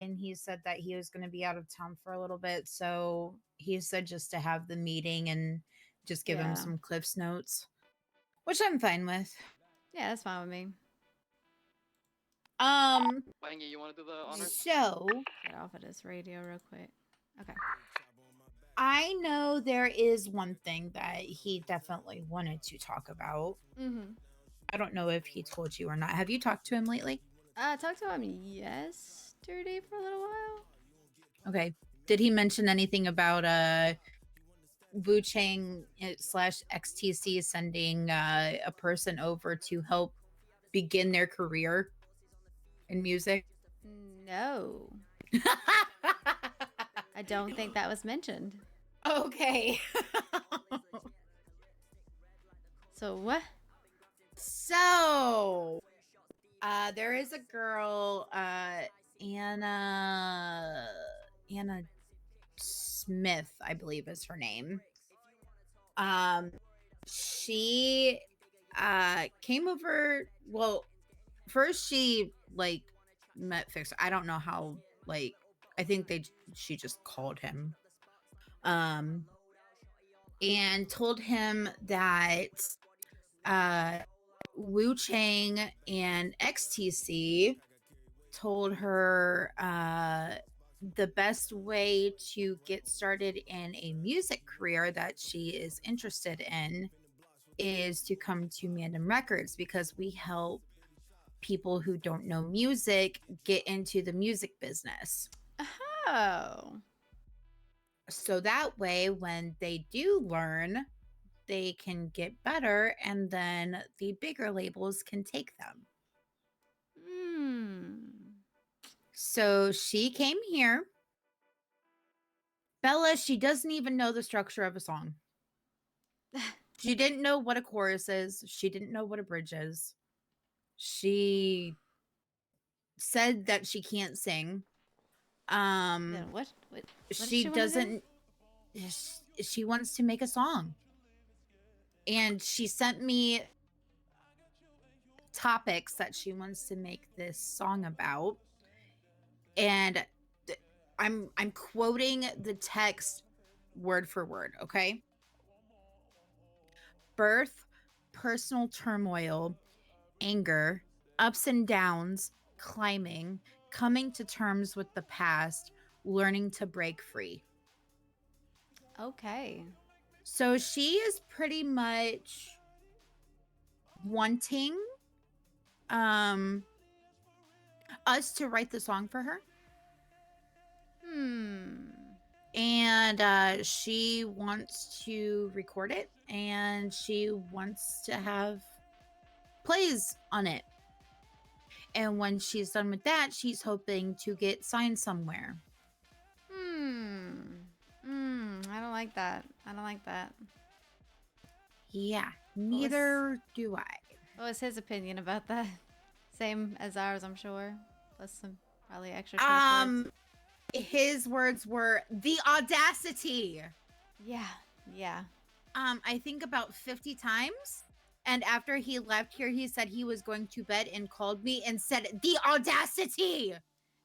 and he said that he was going to be out of town for a little bit. So he said just to have the meeting and just give him Yeah. some Cliff's notes, which I'm fine with. Yeah, that's fine with me. Wangy, you want to do the honors? So Get off of this radio real quick. Okay. I know there is one thing that he definitely wanted to talk about. Mm-hmm. I don't know if he told you or not. Have you talked to him lately? I talked to him yesterday for a little while. Okay. Did he mention anything about Wu Chang slash XTC sending a person over to help begin their career in music? No. I don't think that was mentioned. Okay. So what? So, there is a girl, Anna Smith, I believe is her name. She came over. Well, first she like met Fixer. I don't know how. Like, I think she just called him, and told him that Wu Chang and XTC told her the best way to get started in a music career that she is interested in is to come to Mandem Records, because we help people who don't know music get into the music business. Oh. So that way, when they do learn, they can get better, and then the bigger labels can take them. So she came here. Bella, she doesn't even know the structure of a song. She didn't know what a chorus is. She didn't know what a bridge is. She said that she can't sing. Then what She does doesn't. She wants to make a song, and she sent me topics that she wants to make this song about, and I'm quoting the text word for word. Okay. Birth, personal turmoil, anger, ups and downs, climbing, coming to terms with the past, learning to break free. Okay. So she is pretty much wanting us to write the song for her. And she wants to record it, and she wants to have plays on it. And when she's done with that, she's hoping to get signed somewhere. I don't like that. I don't like that. Yeah, neither do I. What was his opinion about that? Same as ours, I'm sure. Plus some probably extra curse words. His words were the audacity. Yeah. I think about 50 times. And after he left here, he said he was going to bed and called me and said, the audacity.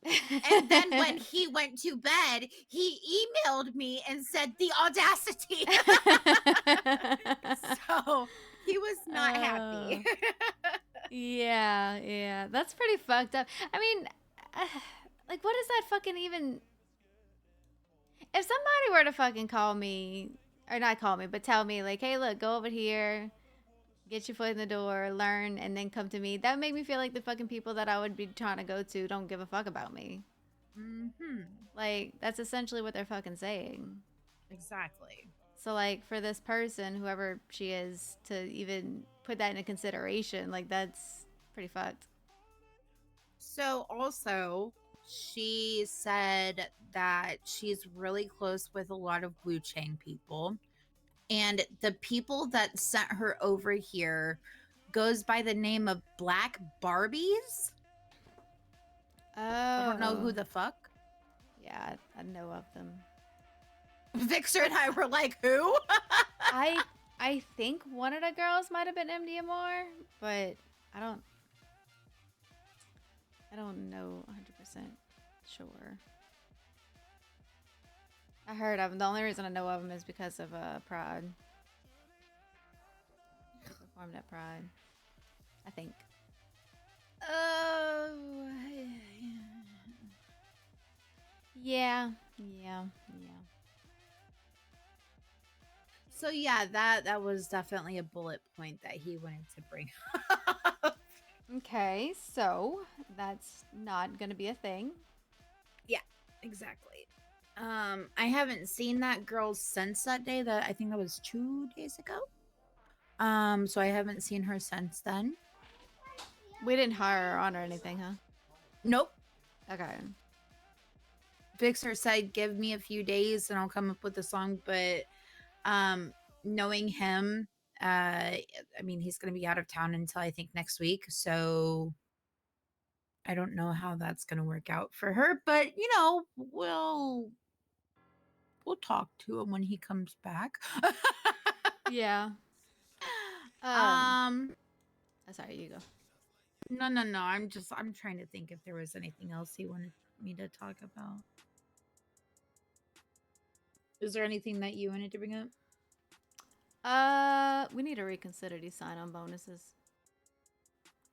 And then when he went to bed, he emailed me and said, the audacity. So he was not happy. Yeah. That's pretty fucked up. I mean, like, what is that fucking even... If somebody were to fucking call me, or not call me, but tell me, like, hey, look, go over here, get your foot in the door, learn, and then come to me, that would make me feel like the fucking people that I would be trying to go to don't give a fuck about me. Like, that's essentially what they're fucking saying. Exactly. So, like, for this person, whoever she is, to even put that into consideration, like, that's pretty fucked. So also, she said that she's really close with a lot of Wu Chang people. And the people that sent her over here goes by the name of Black Barbies. I don't know who the fuck. Yeah, I know of them. Victor and I were like, who? I think one of the girls might have been MDMR, but I don't know 100%. sure. I heard of him. The only reason I know of him is because of Pride. He performed at Pride, I think. Oh, Yeah. so yeah, that was definitely a bullet point that he wanted to bring up. Okay, so that's not gonna be a thing. Yeah, exactly. I haven't seen that girl since that day. That I think that was 2 days ago. So I haven't seen her since then. We didn't hire her on or anything, huh? Nope. Okay. Vixer said, "Give me a few days and I'll come up with a song." But knowing him, I mean, he's gonna be out of town until I think next week. So I don't know how that's gonna work out for her. But you know, we'll talk to him when he comes back. Yeah. um Sorry, you go. no. I'm trying to think if there was anything else he wanted me to talk about. Is there anything that you wanted to bring up? We need to reconsider these sign-on bonuses.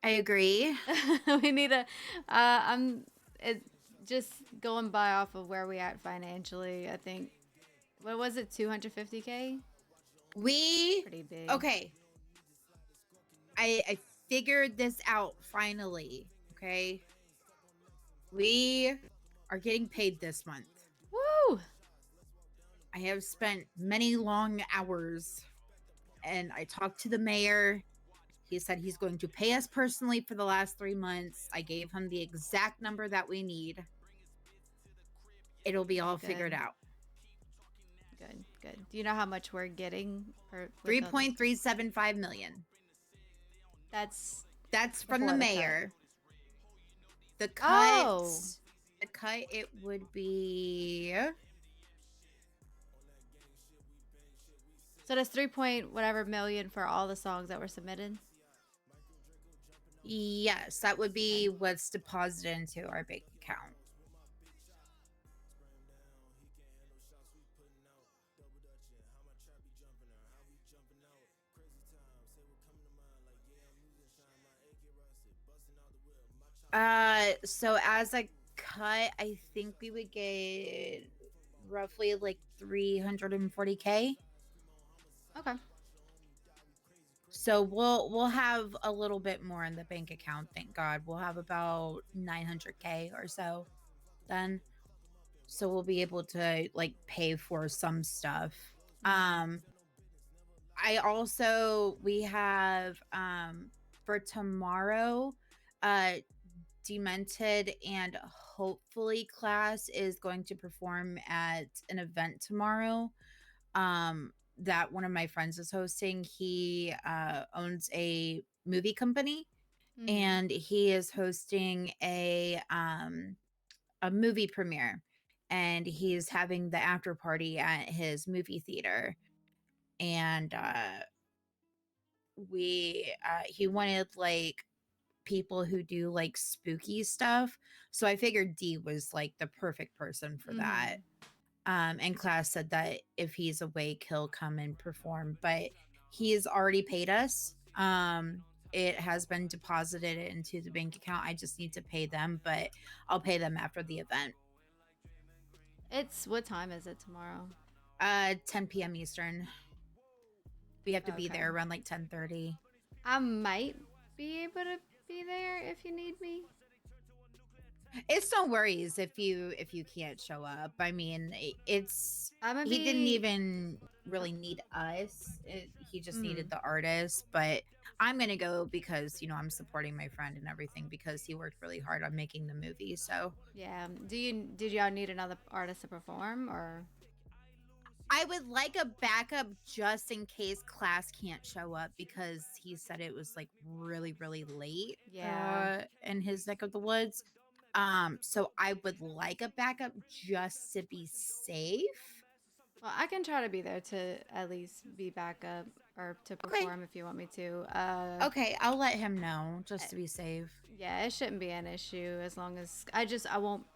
I agree. We need to just going by off of where we at financially, I think, what was it, 250K? Pretty big. Okay. I figured this out finally. Okay. We are getting paid this month. Woo! I have spent many long hours and I talked to the mayor. He said he's going to pay us personally for the last 3 months. I gave him the exact number that we need. It'll be all figured out. Good. Do you know how much we're getting? 3.375 million. That's from the mayor. The cut. Oh. The cut, it would be. So that's 3 point whatever million for all the songs that were submitted? Yes, that would be what's deposited into our bank account. So as a cut, I think we would get roughly like 340K. Okay. So we'll have a little bit more in the bank account, thank God. We'll have about 900K or so then. So we'll be able to like pay for some stuff. We have for tomorrow, Demented and hopefully Class is going to perform at an event tomorrow that one of my friends is hosting. He owns a movie company, and he is hosting a movie premiere, and he's having the after party at his movie theater. And he wanted like people who do like spooky stuff, so I figured D was like the perfect person for that. And Class said that if he's awake he'll come and perform, but he's already paid us. It has been deposited into the bank account. I just need to pay them, but I'll pay them after the event. What time is it tomorrow? 10 p.m. Eastern. We have to be there around like 10:30. I might be able to be there if you need me. It's no worries if you can't show up. I mean, he didn't even really need us. He just needed the artist, but I'm gonna go because I'm supporting my friend and everything, because he worked really hard on making the movie. So yeah. Did y'all need another artist to perform, or? I would like a backup just in case Class can't show up, because he said it was like really, really late in his neck of the woods. So I would like a backup just to be safe. Well, I can try to be there to at least be backup or to perform if you want me to. Okay, I'll let him know just to be safe. Yeah, it shouldn't be an issue as long as I won't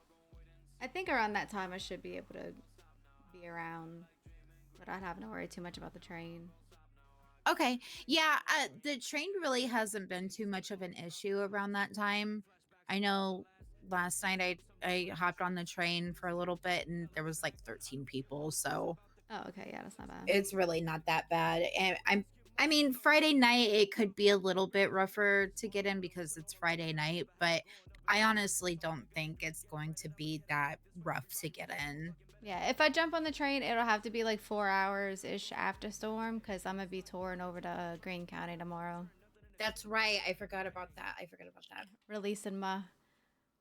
I think around that time I should be able to be around without having to worry too much about the train. Okay. Yeah, the train really hasn't been too much of an issue around that time. I know last night I hopped on the train for a little bit and there was like 13 people, so Oh, okay, yeah, that's not bad. it's really not that bad. And I mean, Friday night it could be a little bit rougher to get in because it's Friday night, but I honestly don't think it's going to be that rough to get in. Yeah, if I jump on the train, it'll have to be like 4 hours ish after storm because I'm gonna be touring over to Greene County tomorrow, That's right. I forgot about that. I forgot about that. releasing my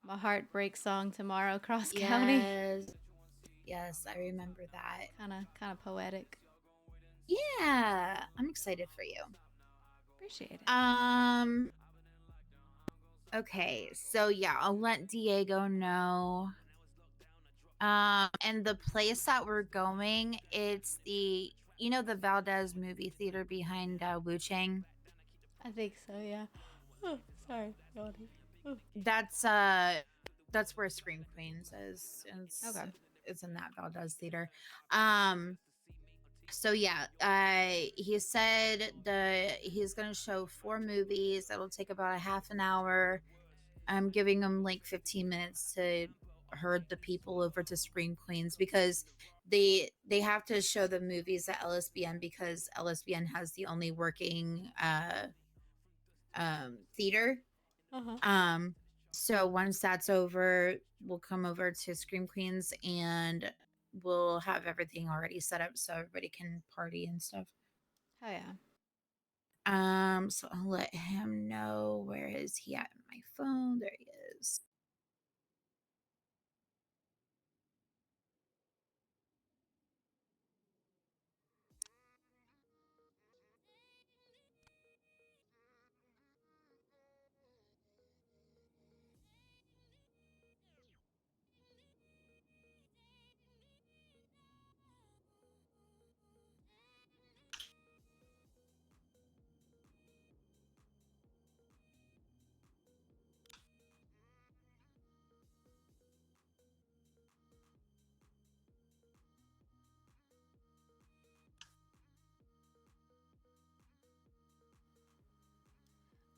heartbreak song tomorrow, Cross County. Yes. Yes, I remember that. Kind of poetic. Yeah, I'm excited for you. Appreciate it. Okay, so yeah, I'll let Diego know. And the place that we're going, it's the the Valdez movie theater behind Wu Chang. I think so. Yeah. Oh, sorry. Yawning. Oh. That's where Scream Queens is. Okay. It's in that Valdez theater. So yeah, he said he's gonna show 4 movies. That'll take about a half an hour. I'm giving him like 15 minutes to herd the people over to Scream Queens because they have to show the movies at LSBN because LSBN has the only working theater. Uh-huh. So once that's over, we'll come over to Scream Queens and we'll have everything already set up so everybody can party and stuff. Oh yeah. So I'll let him know. Where is he at my phone? There he is.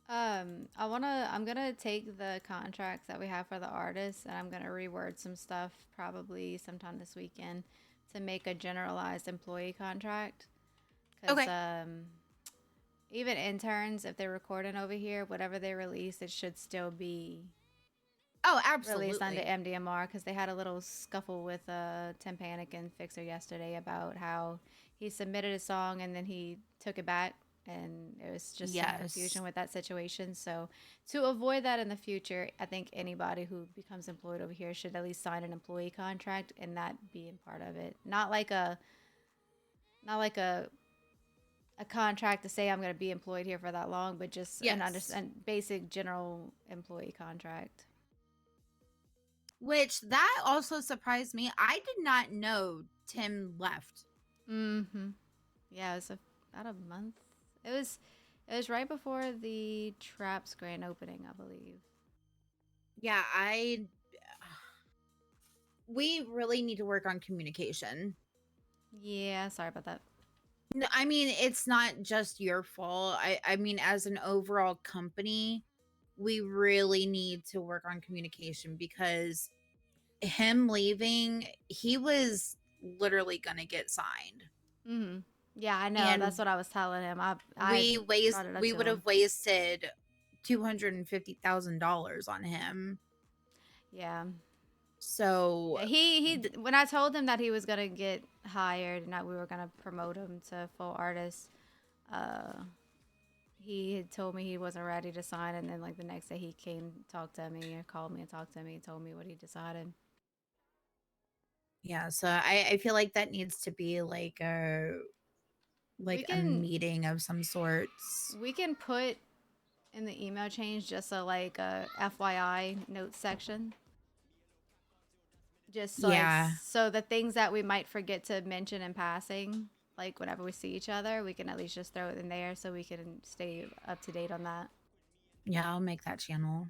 I'm gonna take the contracts that we have for the artists and I'm gonna reword some stuff probably sometime this weekend to make a generalized employee contract. Because Okay. even interns, if they're recording over here, whatever they release, it should still be Oh, released under absolutely. MDMR. Because they had a little scuffle with Tim Panic and Fixer yesterday about how he submitted a song and then he took it back, and it was just some Yes. confusion with that situation. So to avoid that in the future, I think anybody who becomes employed over here should at least sign an employee contract and that being part of it. Not like a contract to say I'm going to be employed here for that long, but just Yes. an basic general employee contract. Which that also surprised me. I did not know Tim left. Mm-hmm. Yeah, it was about a month. It was right before the Traps grand opening, I believe. Yeah, we really need to work on communication. Yeah, sorry about that. No, I mean, it's not just your fault. I mean, as an overall company, we really need to work on communication because him leaving, he was literally gonna get signed. Mm-hmm. Yeah, I know. That's And what I was telling him. I brought it up we to would him. have wasted $250,000 on him. Yeah. So Yeah, he when I told him that he was gonna get hired and that we were gonna promote him to full artist, uh, he had told me he wasn't ready to sign, and then like the next day he came talked to me or called me and talked to me and told me what he decided. yeah, so I feel like that needs to be like We a can meeting of some sorts. we can put in the email change just a like a FYI notes section. Just like Yeah. so the things that we might forget to mention in passing, like whenever we see each other, we can at least just throw it in there so we can stay up to date on that. Yeah, I'll make that channel.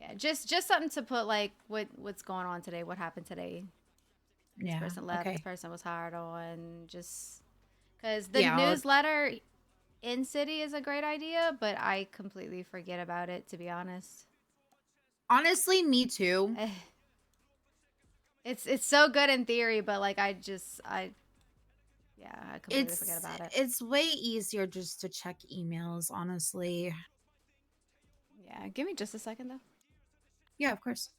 Yeah, just something to put like what's going on today, what happened today. This person left, this Okay. person was hired on, just because the Yeah. newsletter in city is a great idea, but I completely forget about it, to be honest. Honestly, me too. It's so good in theory, but like I completely forget about it. It's way easier just to check emails, honestly. Yeah, give me just a second though. Yeah, of course.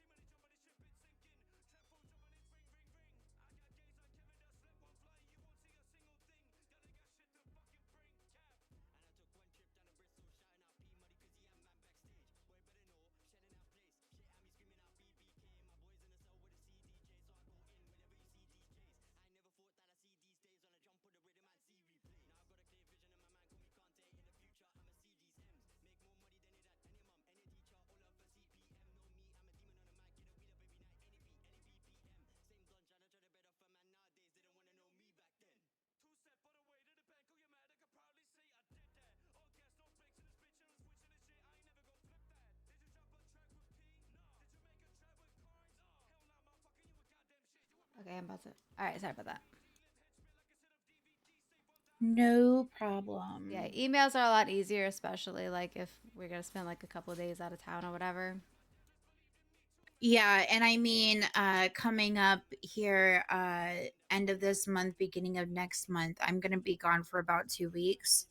Okay, I'm about to. All right, sorry about that. No problem. Yeah, emails are a lot easier, especially like if we're gonna spend like a couple of days out of town or whatever. Yeah, and I mean, coming up here, end of this month, beginning of next month, I'm gonna be gone for about 2 weeks,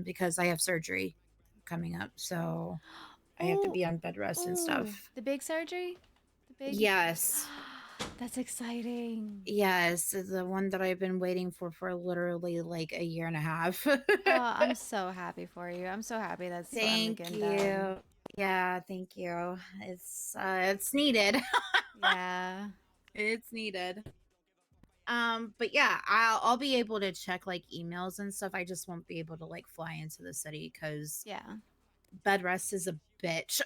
because I have surgery coming up, so I have to be on bed rest and stuff. The big surgery? The big Yes. That's exciting. Yes, the one that I've been waiting for literally like a year and a half. Oh, I'm so happy for you. I'm so happy that's finally Thank getting you. done. Yeah, thank you. It's needed. Yeah. It's needed. But yeah, I'll be able to check like emails and stuff. I just won't be able to like fly into the city because Yeah. bed rest is a bitch.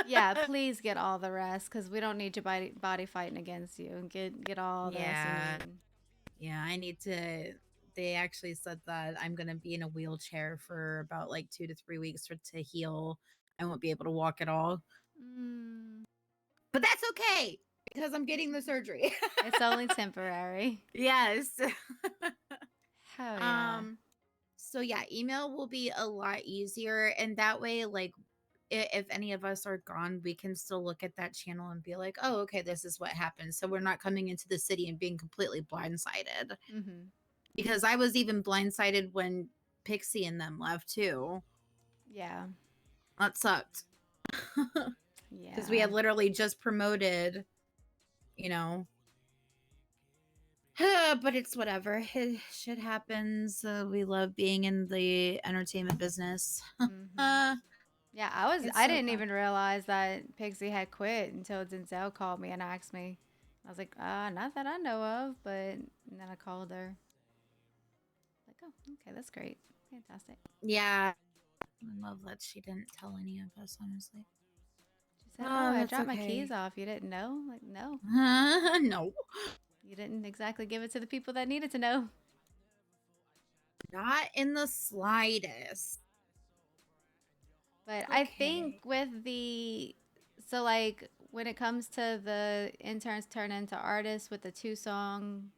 Yeah, please get all the rest because we don't need your body fighting against you. Get all the rest you Yeah. need. Yeah, I need to. They actually said that I'm gonna be in a wheelchair for about like 2 to 3 weeks to heal. I won't be able to walk at all, Mm, but that's okay because I'm getting the surgery. it's only temporary. Yes. Hell yeah. So yeah, email will be a lot easier, and that way, like, if any of us are gone, we can still look at that channel and be like, oh, okay, this is what happened. So we're not coming into the city and being completely blindsided. Mm-hmm. Because I was even blindsided when Pixie and them left too. Yeah. That sucked. Because we Yeah. had literally just promoted, you know. But it's whatever. Shit happens. We love being in the entertainment business. Mm-hmm. Yeah, It's I so didn't fun. even realize that Pixie had quit until Denzel called me and asked me. I was like, not that I know of, but and then I called her. Like, oh, okay, that's great. Fantastic. Yeah. I love that she didn't tell any of us, honestly. She said, oh, Oh, I that's dropped my keys okay. off. You didn't know? Like, no. No. You didn't exactly give it to the people that needed to know. Not in the slightest. But I think Okay. with so like when it comes to the interns turn into artists with the two songs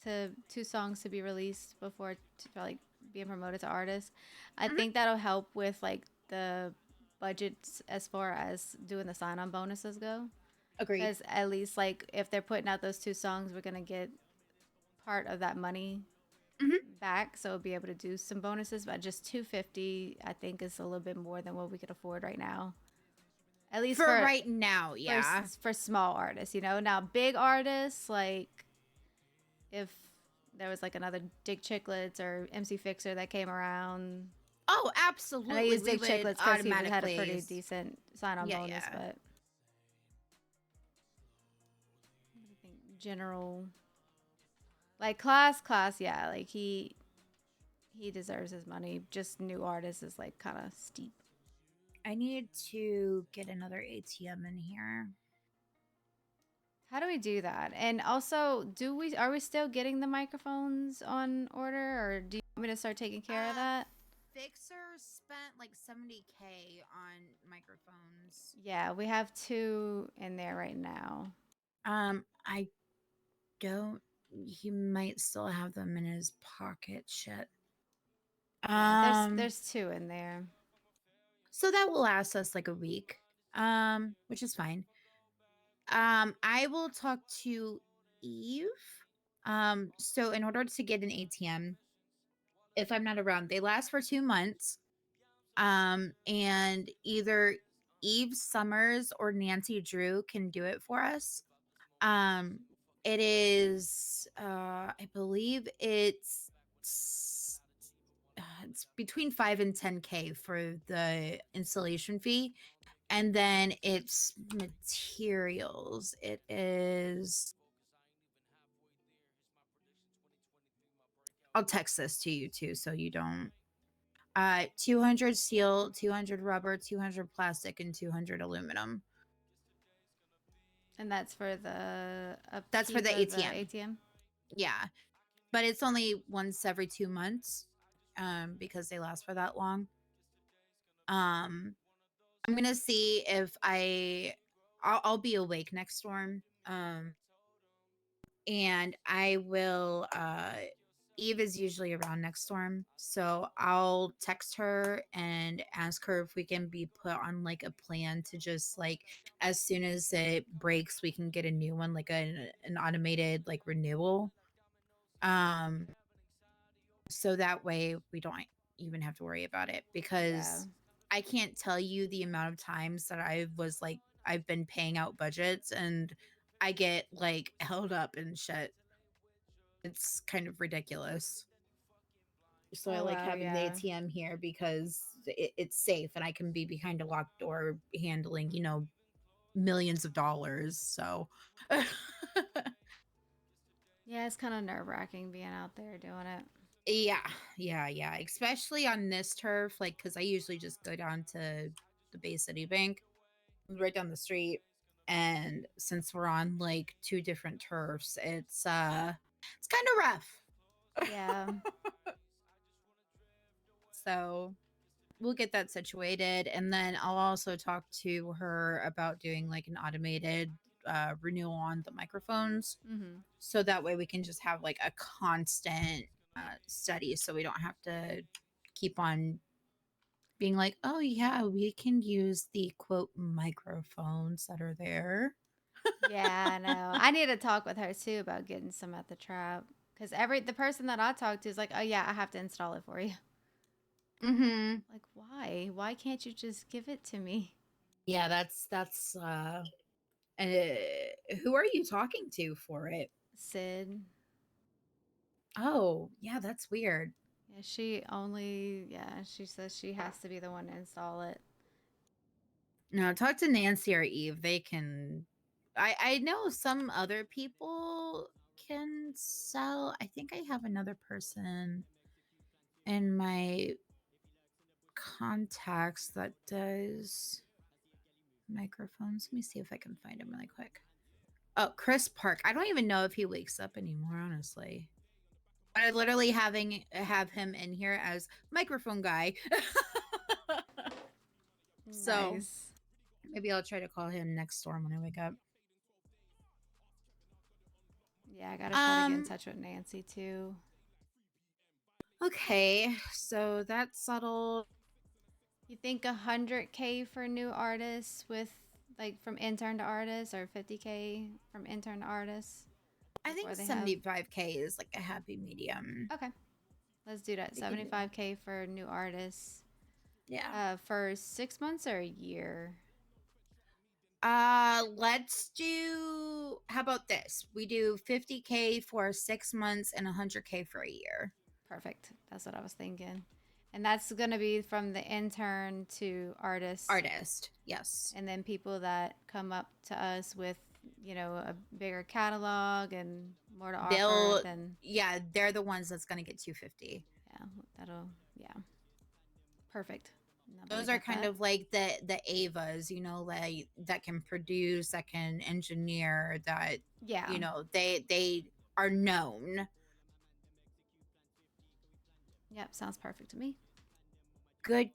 to be released before like being promoted to artists, I Mhm. think that'll help with like the budgets as far as doing the sign-on bonuses go. Agreed. Because at least like if they're putting out those two songs, we're gonna get part of that money Mhm. back, so we'll be able to do some bonuses. But just 250, I think, is a little bit more than what we could afford right now. At least For right now, yeah. for small artists, you know. Now big artists, like if there was like another Dick Chicklets or MC Fixer that came around, Oh, and I absolutely. use We Dick would Chicklets because he had a automatically. pretty decent sign-on Yeah, bonus, yeah. but I think general like class, yeah, like he deserves his money. Just new artists is like kind of steep. I need to get another ATM in here. How do we do that? And also, are we still getting the microphones on order, or do you want me to start taking care of that? fixer spent like 70K on microphones. Yeah, we have 2 in there right now. I don't. He might still have them in his pocket. Shit. Yeah, there's 2 in there. So that will last us like a week. Which is fine. I will talk to Eve. So in order to get an ATM, if I'm not around, they last for 2 months. And either Eve Summers or Nancy Drew can do it for us. It is I believe it's between 5 and 10K for the installation fee, and then it's materials. It is, I'll text this to you too so you don't. 200 steel, 200 rubber, 200 plastic, and 200 aluminum. And that's for the upkeep That's for the of ATM. ATM. Yeah, but it's only once every 2 months, because they last for that long. I'm gonna see if I'll be awake next storm. And I will. Eve is usually around next storm, so I'll text her and ask her if we can be put on like a plan to just like as soon as it breaks, we can get a new one, like an automated like renewal. Um, so that way we don't even have to worry about it, because I can't tell you the amount of times that I've been paying out budgets and I get like held up and shit. It's kind of ridiculous. So I Oh, like wow, having the yeah. ATM here because it's safe and I can be behind a locked door handling, millions of dollars. So Yeah, it's kind of nerve-wracking being out there doing it. yeah. Especially on this turf, like, because I usually just go down to the Bay City Bank, right down the street. And since we're on like 2 different turfs, it's kind of rough. Yeah. So we'll get that situated, and then I'll also talk to her about doing like an automated renewal on the microphones, Mm-hmm. so that way we can just have like a constant study, so we don't have to keep on being like, oh yeah, we can use the quote microphones that are there. Yeah, I know. I need to talk with her too about getting some at the trap. Because the person that I talk to is like, oh yeah, I have to install it for you. Mm-hmm. Like, why? Why can't you just give it to me? Yeah, that's who are you talking to for it? Sid. Oh, yeah, that's weird. Yeah, she says she has to be the one to install it. No, talk to Nancy or Eve. They can. I know some other people can sell. I think I have another person in my contacts that does microphones. Let me see if I can find him really quick. Oh, Chris Park. I don't even know if he wakes up anymore, honestly. But I literally have him in here as microphone guy. So Nice. maybe I'll try to call him next storm when I wake up. Yeah, I gotta try to get in touch with Nancy too. Okay, so that's settled. You think 100K for new artists with like from intern to artist, or 50K from intern to artist? I think Before they have 75K is like a happy medium. Okay, let's do that. We can do 75K for new artists. Yeah. For 6 months or a year? Let's do, how about this? We do 50K for 6 months and 100K for a year. Perfect. That's what I was thinking. And that's gonna be from the intern to artist. Artist, yes. And then people that come up to us with, a bigger catalog and more to offer, then yeah, they're the ones that's gonna get 250. Yeah. Perfect. Those are kind of like the Avas, like that can produce, that can engineer, that they are known. Yep, sounds perfect to me. Good.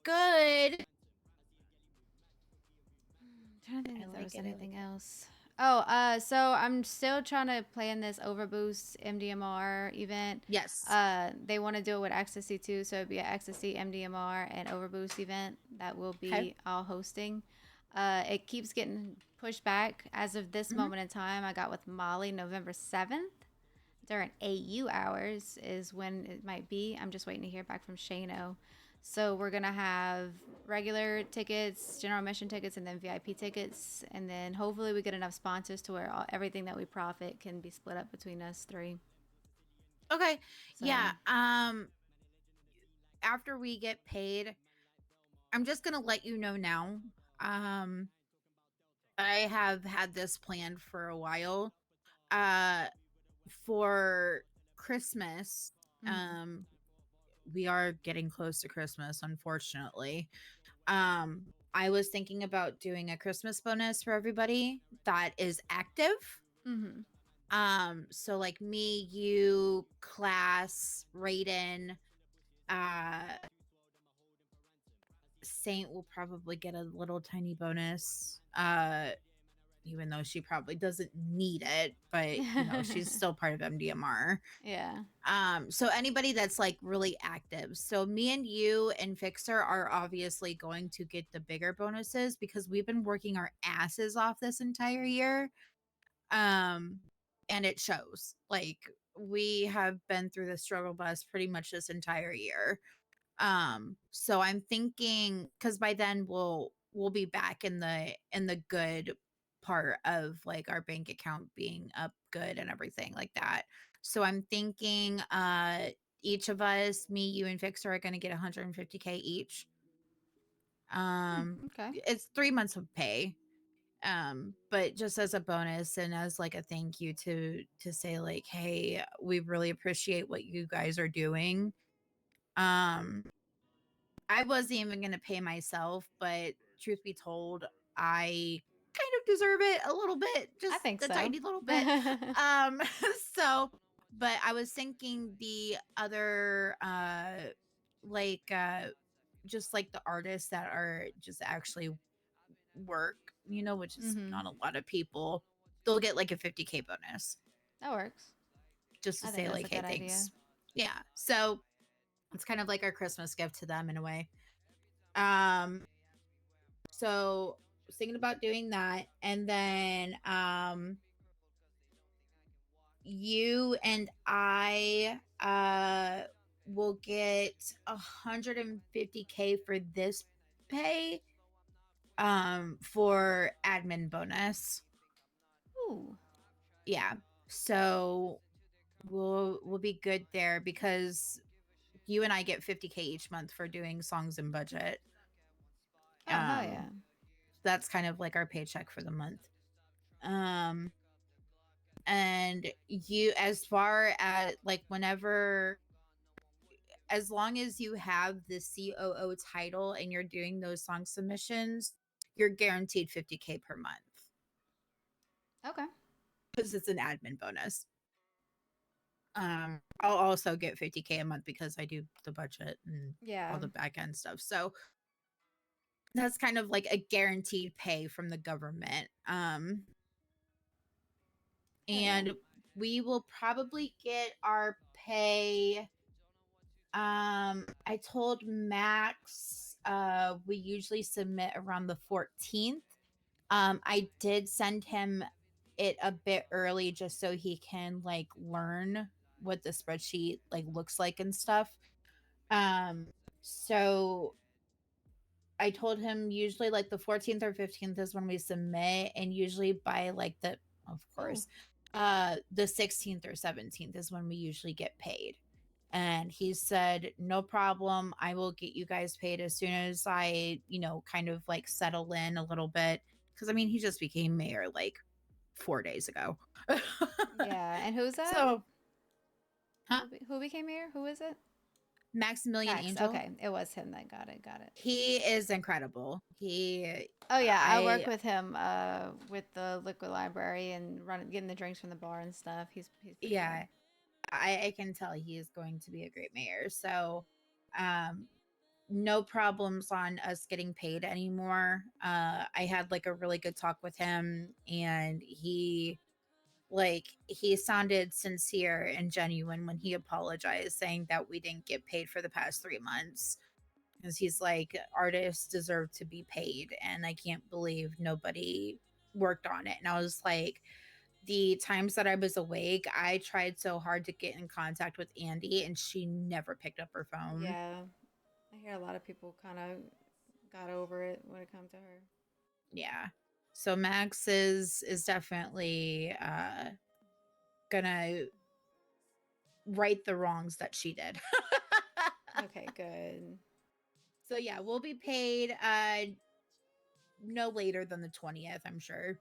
I'm trying to think I if there like was it. anything else. Oh, so I'm still trying to plan this Overboost MDMR event. Yes. They want to do it with Ecstasy too, so it'd be an Ecstasy, MDMR, and Overboost event that we'll Okay. be all hosting. It keeps getting pushed back. As of this Mhm. moment in time, I got with Molly November 7th during AU hours is when it might be. I'm just waiting to hear back from Shano. So we're gonna have regular tickets, general admission tickets, and then VIP tickets, and then hopefully we get enough sponsors to where everything that we profit can be split up between us three. Okay. So. Yeah. After we get paid, I'm just gonna let you know now. Um, I have had this planned for a while. For Christmas, Mm-hmm. we are getting close to Christmas, unfortunately. I was thinking about doing a Christmas bonus for everybody that is active. Mm-hmm. So like me, you, class, Raiden, uh, Saint will probably get a little tiny bonus. Even though she probably doesn't need it, but you know, she's still part of MDMR. Yeah. So anybody that's like really active. So me and you and Fixer are obviously going to get the bigger bonuses because we've been working our asses off this entire year. And it shows. Like we have been through the struggle bus pretty much this entire year. So I'm thinking because by then we'll be back in the good part of like our bank account being up good and everything like that. So I'm thinking each of us, me, you, and Fixer are gonna get 150K each. Okay. It's 3 months of pay. But just as a bonus and as like a thank you to say like, hey, we really appreciate what you guys are doing. I wasn't even going to pay myself, but truth be told, I kind of deserve it a little bit, I just think a so. tiny little bit. Um, so, but I was thinking the other, like, just like the artists that are just actually work, you know, which is Mm-hmm. not a lot of people, they'll get like a 50K bonus That works. just to I think say, that's like, a hey, good idea. thanks. Yeah. So it's kind of like our Christmas gift to them in a way. Um, So I was thinking about doing that. And then you and I will get 150K for this pay for admin bonus. Ooh. Yeah. So we'll be good there because you and I get 50K each month for doing songs and budget. Oh, hell yeah. That's kind of like our paycheck for the month. Um and you, as far as like whenever, as long as you have the COO title and you're doing those song submissions, you're guaranteed 50K per month Okay. because it's an admin bonus. I'll also get 50K a month because I do the budget and Yeah. all the back end stuff. So that's kind of like a guaranteed pay from the government. Oh, yeah. And we will probably get our pay. I told Max we usually submit around the 14th. I did send him it a bit early just so he can like learn what the spreadsheet like looks like and stuff. Um, so I told him usually like the 14th or 15th is when we submit, and usually by like the, of course, the 16th or 17th is when we usually get paid. And he said, no problem. I will get you guys paid as soon as I, you know, kind of like settle in a little bit. Cause I mean, he just became mayor like 4 days ago. Yeah. And who's that? So, huh? Who became mayor? Who is it? Maximilian Max. Angel. Okay. It was him that got it. Got it. He is incredible. Oh yeah, I work I, with him with the liquid library and getting the drinks from the bar and stuff. He's pretty yeah, good. I can tell he is going to be a great mayor. So, um, no problems on us getting paid anymore. I had like a really good talk with him, and he sounded sincere and genuine when he apologized, saying that we didn't get paid for the past 3 months. Because he's like, artists deserve to be paid, and I can't believe nobody worked on it. And I was like, the times that I was awake, I tried so hard to get in contact with Andy, and she never picked up her phone. Yeah. I hear a lot of people kind of got over it when it comes to her. Yeah. So Max is definitely gonna right the wrongs that she did. Okay, good. So yeah, we'll be paid no later than the 20th, I'm sure.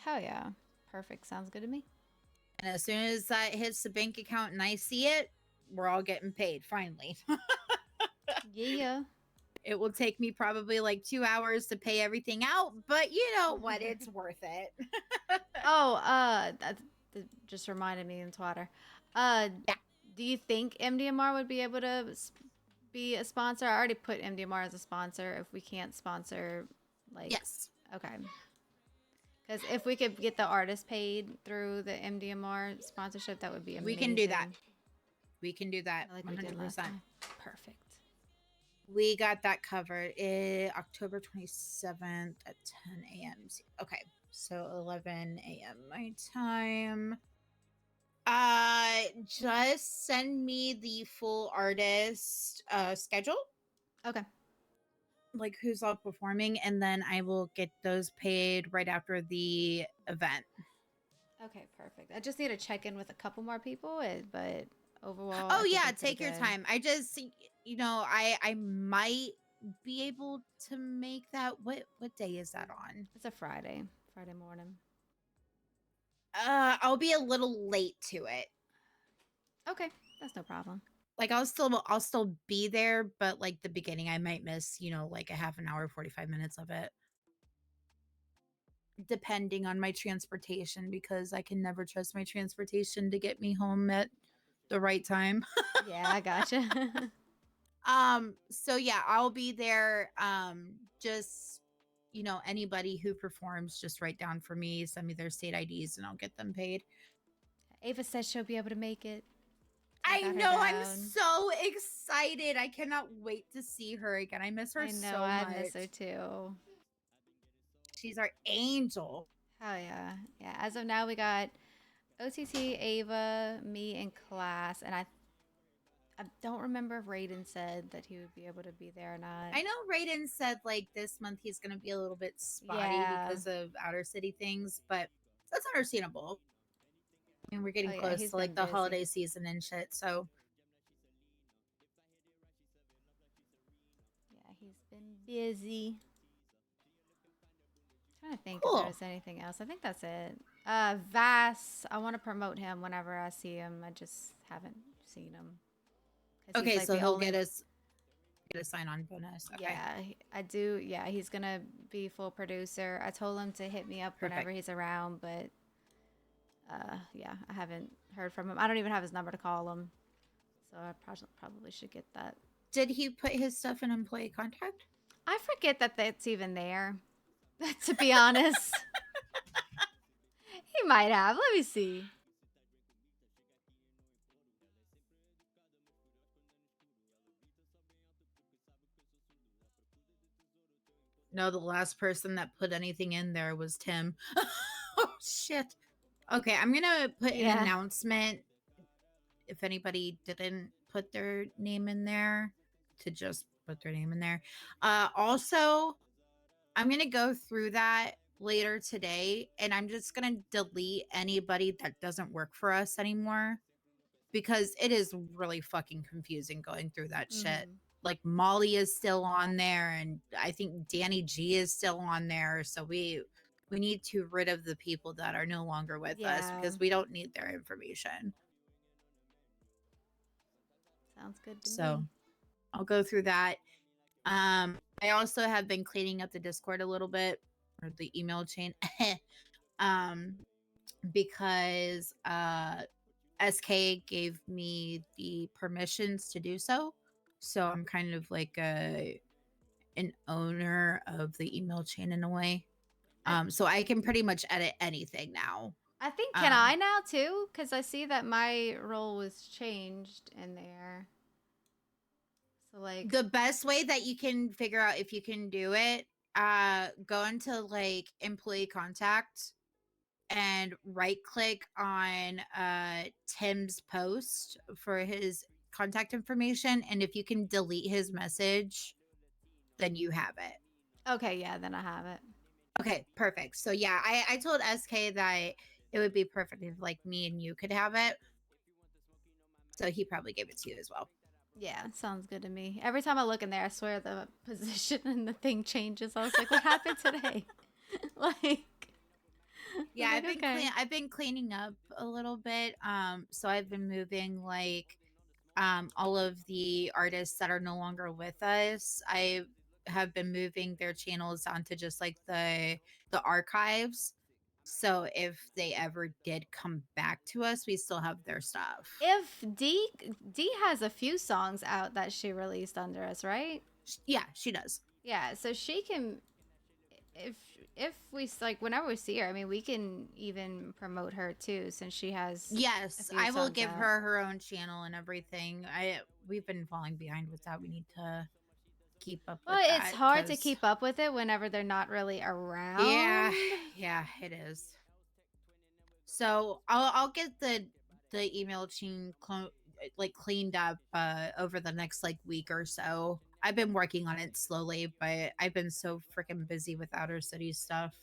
Hell yeah. Perfect. Sounds good to me. And as soon as that hits the bank account and I see it, we're all getting paid finally. Yeah. It will take me probably like 2 hours to pay everything out, but you know what? It's worth it. Oh, that just reminded me in Twitter. Yeah. Do you think MDMR would be able to be a sponsor? I already put MDMR as a sponsor. If we can't sponsor, like, Yes. okay. Because if we could get the artist paid through the MDMR sponsorship, that would be amazing. We can do that. We can do that. Like 100%. we did last time. Perfect. We got that covered. October 27th at 10 a.m. Okay, so 11 a.m. my time. Just send me the full artist schedule, Okay. like who's all performing, and then I will get those paid right after the event. Okay, perfect. I just need to check in with a couple more people, but overall. Oh yeah, take your time. I just, I might be able to make that. What day is that on? It's a Friday morning. I'll be a little late to it. Okay, that's no problem. Like I'll still be there, but like the beginning I might miss, like a half an hour, 45 minutes of it. Depending on my transportation, because I can never trust my transportation to get me home at the right time. Yeah, I gotcha. So yeah, I'll be there. Just anybody who performs, just write down for me, send me their state IDs, and I'll get them paid. Ava says she'll be able to make it. I know, I'm so excited. I cannot wait to see her again. I miss her so much. I miss her too. She's our angel. Hell yeah. Yeah, as of now we got OTT, Ava, me, and class, and I don't remember if Raiden said that he would be able to be there or not. I know Raiden said like this month he's going to be a little bit spotty because of outer city things, but that's understandable. I mean, we're getting close to like the holiday season and shit, so. Yeah, he's been busy. I'm trying to think if there's anything else. I think that's it. Vass, I want to promote him whenever I see him. I just haven't seen him. Okay, so he'll get a sign-on bonus. Okay. Yeah, I do. Yeah, he's gonna be full producer. I told him to hit me up whenever he's around, but yeah, I haven't heard from him. I don't even have his number to call him, so I probably should get that. Did he put his stuff in employee contact? I forget that that's even there. To be honest, he might have. Let me see. No, the last person that put anything in there was Tim. Oh, shit. Okay, I'm going to put an announcement if anybody didn't put their name in there to just put their name in there. Also, I'm going to go through that later today, and I'm just going to delete anybody that doesn't work for us anymore because it is really fucking confusing going through that shit. Like Molly is still on there, and I think Danny G is still on there. So we need to rid of the people that are no longer with us because we don't need their information. Sounds good to me. So I'll go through that. I also have been cleaning up the Discord a little bit, or the email chain, because SK gave me the permissions to do so. So I'm kind of like an owner of the email chain in a way. So I can pretty much edit anything now. I think, can I now too? Because I see that my role was changed in there. So like, the best way that you can figure out if you can do it, go into like employee contact and right click on Tim's post for his contact information, and if you can delete his message, then you have it. okay, yeah, then I have it. Okay, perfect. So yeah, I told SK that it would be perfect if like me and you could have it. So he probably gave it to you as well. Yeah, sounds good to me. Every time I look in there, I swear the position and the thing changes. I was like, what happened today? Like, Yeah, like, okay. I've been cleaning up a little bit. So I've been moving like all of the artists that are no longer with us. I have been moving their channels onto just like the archives. So if they ever did come back to us, we still have their stuff. If D has a few songs out that she released under us, right? Yeah, she does. Yeah, so she can, if we like whenever we see her, I mean, we can even promote her too, since she has a Yes, few I will songs give out. her own channel and everything. We've been falling behind with that. We need to keep up Well, with it's that hard to because keep up with it whenever they're not really around. yeah, it is. So I'll get the email chain like cleaned up over the next like week or so. I've been working on it slowly, but I've been so freaking busy with outer city stuff,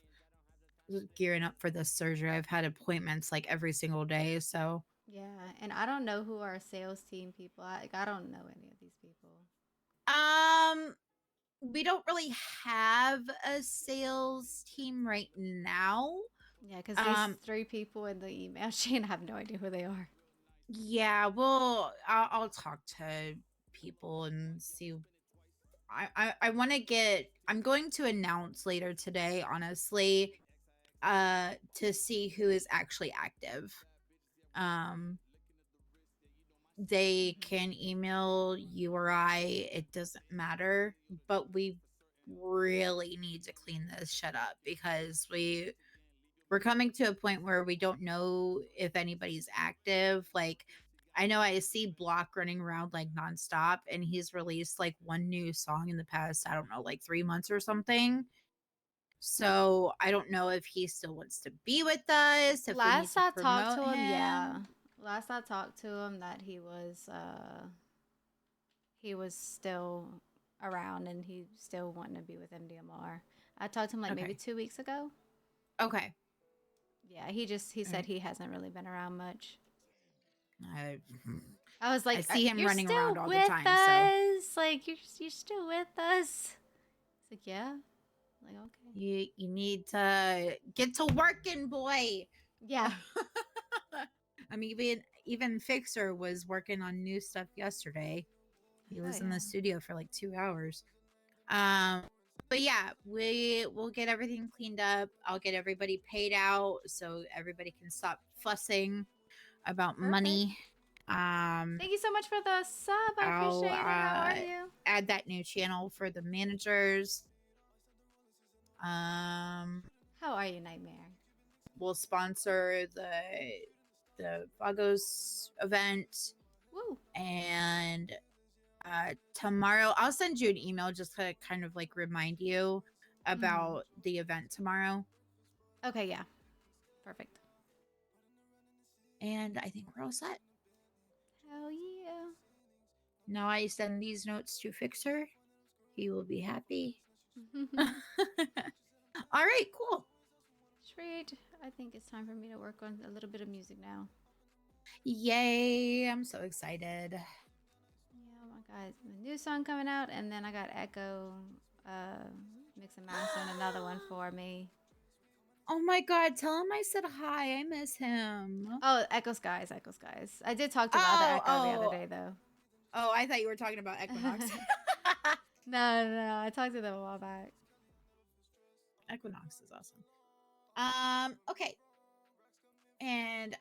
gearing up for this surgery. I've had appointments like every single day. So Yeah, and I don't know who our sales team people. I don't know any of these people. um we don't really have a sales team right now. Yeah, because these Um, 3 people in the email chain, I have no idea who they are. yeah, well, I'll talk to people and see. I want to get. I'm going to announce later today, honestly, to see who is actually active. Um, they can email you or I. It doesn't matter, but we really need to clean this shit up because we're coming to a point where we don't know if anybody's active. Like, I know I see Block running around like nonstop, and he's released like one new song in the past, I don't know, like 3 months or something. So I don't know if he still wants to be with us, if we need Last to I talked promote to him, yeah. him. Last I talked to him, that he was still around and he still wanted to be with MDMR. I talked to him like maybe Okay. 2 weeks ago. Okay. Yeah, he said Mm, he hasn't really been around much. I, I was I like, see him "You're running still around all the with time. So us? Like you're still with us?" It's like, "Yeah." Like, okay. you need to get to working, boy. Yeah. I mean, even Fixer was working on new stuff yesterday. He Oh was in yeah. the studio for like 2 hours. Um, but yeah, we will get everything cleaned up. I'll get everybody paid out so everybody can stop fussing about Perfect. money. Thank you so much for the sub. I I'll appreciate it. How are you? add that new channel for the managers. Um, How are you, Nightmare? we'll sponsor the Vagos event, Woo. and tomorrow I'll send you an email just to kind of like remind you Mm. about the event tomorrow. Okay, yeah. Perfect. And I think we're all set. Hell yeah. Now I send these notes to Fixer. He will be happy. All right, cool. Sweet. I think it's time for me to work on a little bit of music now. Yay. I'm so excited. Yeah, oh my God. The new song coming out, and then I got Echo mix and mastering another one for me. Oh my God. Tell him I said hi. I miss him. Oh, Echo Skies, Echo Skies. I did talk to the other Oh, Echo the other oh. day, though. Oh, I thought you were talking about Equinox. No. I talked to them a while back. Equinox is awesome. Okay. And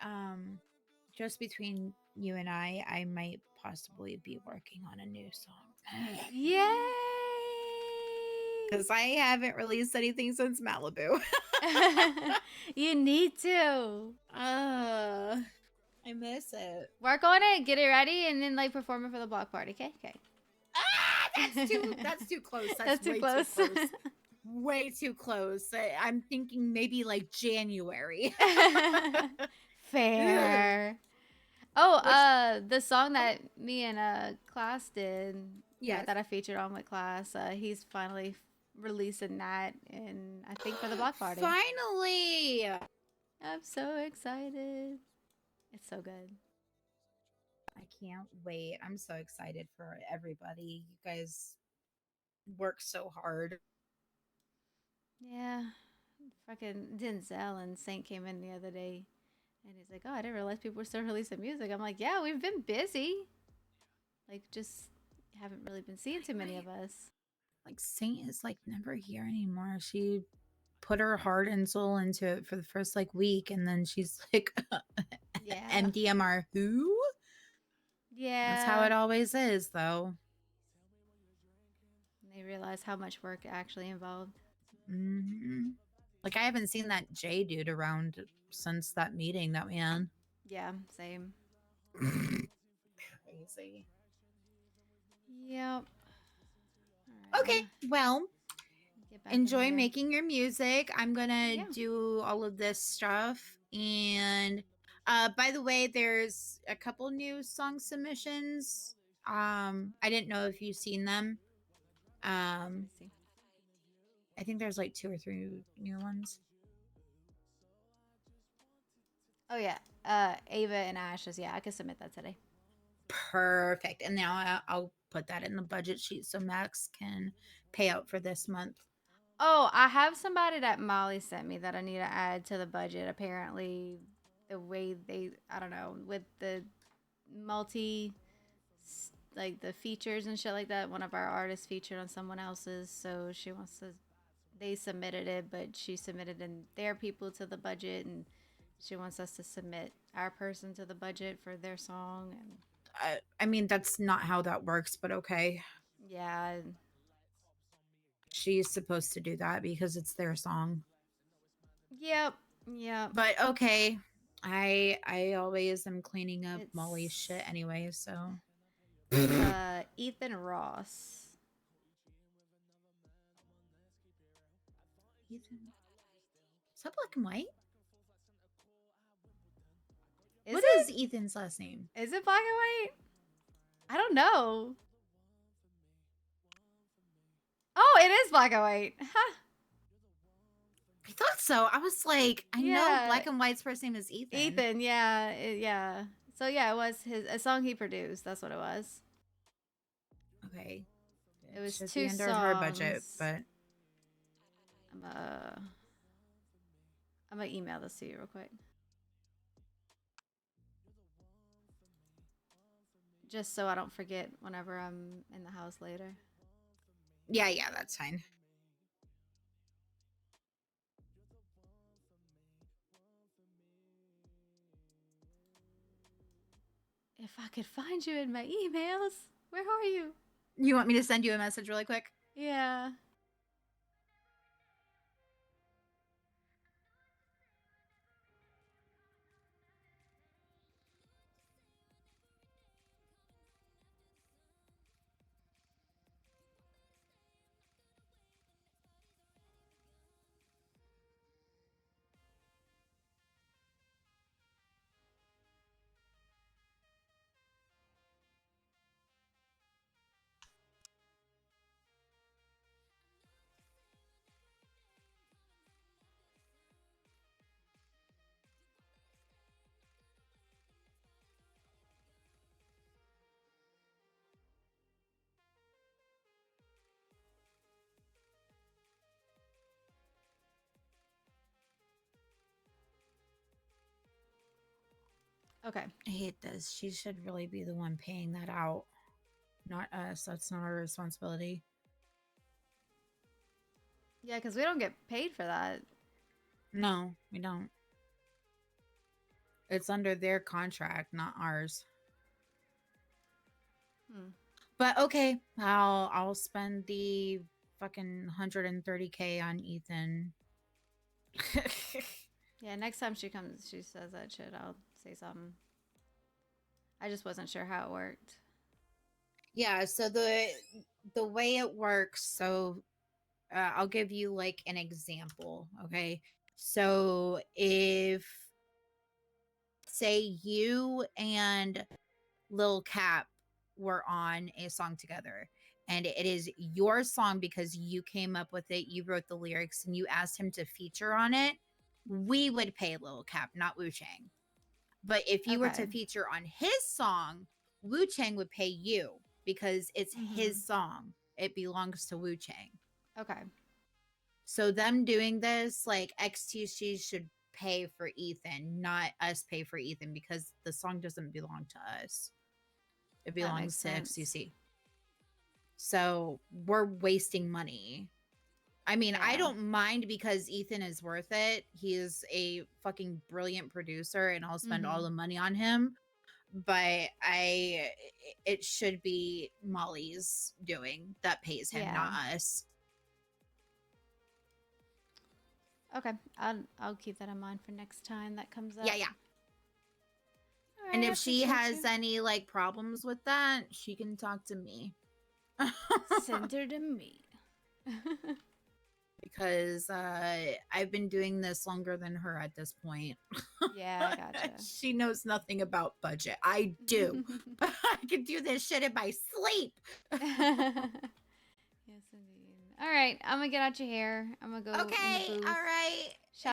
just between you and I might possibly be working on a new song. Yay! Because I haven't released anything since Malibu. You need to I miss it. work on it, get it ready, and then like perform it for the block party. Okay, okay. That's too close. That's too way close. Too close. Way too close. I'm thinking maybe like January. Fair. Oh, the song that me and class did, Yes. that I featured on with class, he's finally releasing that, and I think for the block party. Finally. I'm so excited. It's so good. I can't wait. I'm so excited for everybody. You guys work so hard. Yeah. Fucking Denzel and Saint came in the other day, and he's like, "Oh, I didn't realize people were still releasing music." I'm like, "Yeah, we've been busy. Like, just haven't really been seeing too many of us." Like Saint is like never here anymore. She put her heart and soul into it for the first like week, and then she's like, Yeah. MDMR who? Yeah. That's how it always is, though. They realize how much work actually involved. Mm-hmm. Like I haven't seen that J dude around since that meeting that we had. Yeah, same. Crazy. Yep. Okay, well, Get back in enjoy here. making your music. I'm gonna Yeah. do all of this stuff. And by the way, there's a couple new song submissions. I didn't know if you've seen them. Let me see. I think there's like 2 or 3 new ones. Oh yeah. Ava and Ash's. Yeah, I can submit that today. Perfect. And now I'll put that in the budget sheet so Max can pay out for this month. Oh, I have somebody that Molly sent me that I need to add to the budget. Apparently, the way I don't know, with the like the features and shit like that, one of our artists featured on someone else's. So she wants to, they submitted it, but she submitted in their people to the budget, and she wants us to submit our person to the budget for their song. And I mean, that's not how that works, but okay. yeah. She's supposed to do that because it's their song. Yep. Yep. But okay. I always am cleaning up Molly's shit anyway, so Ethan Ross. Ethan. Is that black and white? What is Ethan's last name? Is it black and white? I don't know. Oh, it is black and white. Huh. I thought so. I was like, I know black and white's first name is Ethan. Ethan, yeah, yeah. So yeah, it was a song he produced. That's what it was. Okay. It was should 2 be under songs. her budget, but I'm gonna email this to you real quick. Just so I don't forget whenever I'm in the house later. yeah, that's fine. If I could find you in my emails, where are you? You want me to send you a message really quick? Yeah. Okay. I hate this. She should really be the one paying that out, not us. That's not our responsibility. Yeah, because we don't get paid for that. No, we don't. It's under their contract, not ours. But okay, I'll spend the fucking 130K on Ethan. Yeah, next time she comes, she says that shit, I'll say something. I just wasn't sure how it worked. Yeah, so the way it works, so I'll give you like an example, okay? So if say you and Lil Cap were on a song together and it is your song because you came up with it, you wrote the lyrics and you asked him to feature on it, we would pay Lil Cap, not Wu Chang. But if you were to Okay. feature on his song, Wu Chang would pay you because it's his song. It belongs to Wu Chang. Okay. So them doing this, like XTC should pay for Ethan, not us pay for Ethan because the song doesn't belong to us. It belongs to XTC. So we're wasting money. I mean, I don't mind because Ethan is worth it. He is a fucking brilliant producer and I'll spend all the money on him. But it should be Molly's doing that pays him, not us. Okay, I'll keep that in mind for next time that comes up. Yeah. Right, and if she has any like problems with that, she can talk to me. Send her to me. Because I've been doing this longer than her at this point. Yeah, I gotcha. She knows nothing about budget. I do. I can do this shit in my sleep. Yes, indeed. All right, I'm gonna get out your hair. I'm gonna go. Okay, all right.